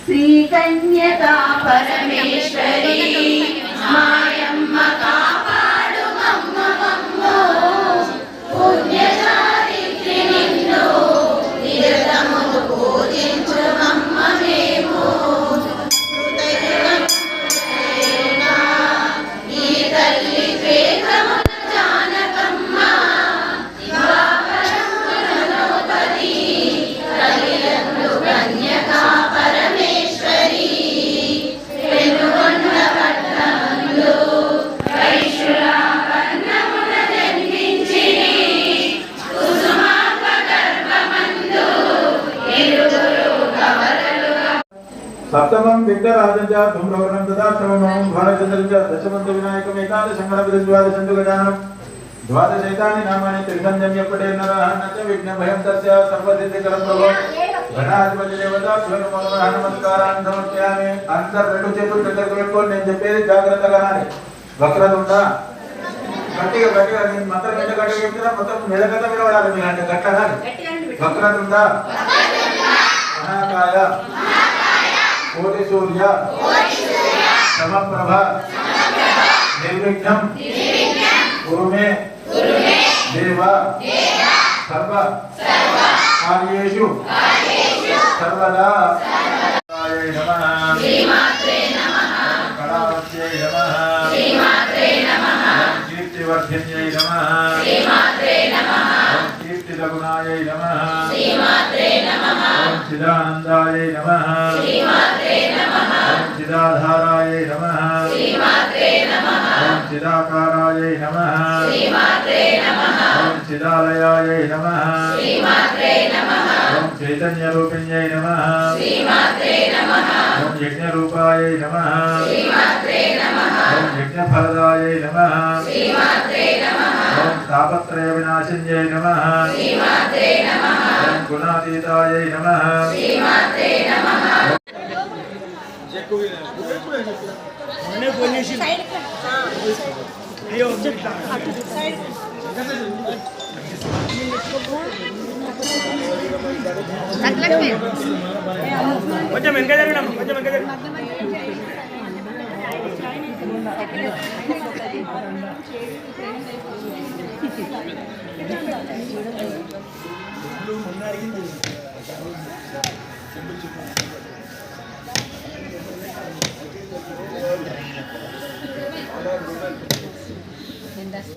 श्रीकन्यका परमेश्वरी मायम्म कापाडु मम्म मम्मो पुण्यचारित्रि निन्नु निरतमु पूजिंचु मम्म मेमो हृदयेना नी तल्ली द्वेषमुन जानकम्म दिवाकरमुनोपरि कलियन्नु कन्यका परमेश्वरी వెనుగొండ పట్టణంలో వైశ్యురాపన్నమున జన్మించిరి కుసుమాంబ గర్భమందు ఇరువురు కవలలుగా సప్తమం విఘ్నరాజంచ ధూమ్రవర్ణం తదాశ్రమం భారతచంద్రచ దశమంత వినాయకం ఏకాదశంగణ ద్వాదశంతు గజానం ద్వాదశైతాని నామాని త్రిసంధ్యం ఎప్పటే నరః నచ విఘ్న భయం తస్య సర్వసిద్ధికరం ప్రభో గణాధిపతి దేవత నమస్కారాన్ని సమర్పయామి. అందరు రెండు చేతులు దగ్గరకు పెట్టుకొని నేను చెప్పేది జాగ్రత్తగా నాని. వక్రతుండ గట్టిగా గట్టిగా నేను మొత్తం ఎంత గట్టిగా చెప్తున్నా మొత్తం మెదగత వినబడాలి మీరు అంటే గట్టిగా వక్రతుండ మహాకాయ కోటి సూర్య సమప్రభ నిర్విఘ్నం కురుమే దేవ సర్వ కార్యేషు సర్వదా నమః శ్రీమాత్రే నమః కళావత్యై నమః శ్రీమాత్రే నమః కీర్తివర్ధిన్యై నమః శ్రీమాత్రే నమః కీర్తిలగుణాయై నమః శ్రీమాత్రే నమః చిదానందాయై నమః శ్రీమాత్రే నమః చిదాధారాయై నమః శ్రీమాత్రే నమః చిదాకారాయై నమః శ్రీమాత్రే నమః చిదాలయాయై నమః శ్రీమాత్రే నమః చైతన్యరూపిణ్యై నమః శ్రీమాత్రే నమః యజ్ఞరూపాయై నమః శ్రీమాత్రే నమః యజ్ఞఫలదాయై నమః శ్రీమాత్రే నమః తాపత్రయ వినాశిన్యై నమః శ్రీమాత్రే నమః గుణాతీతాయై నమః శ్రీమాత్రే నమః కొంచెం వెనక జరగడం కొంచెం వెనక జరగడం Lindas,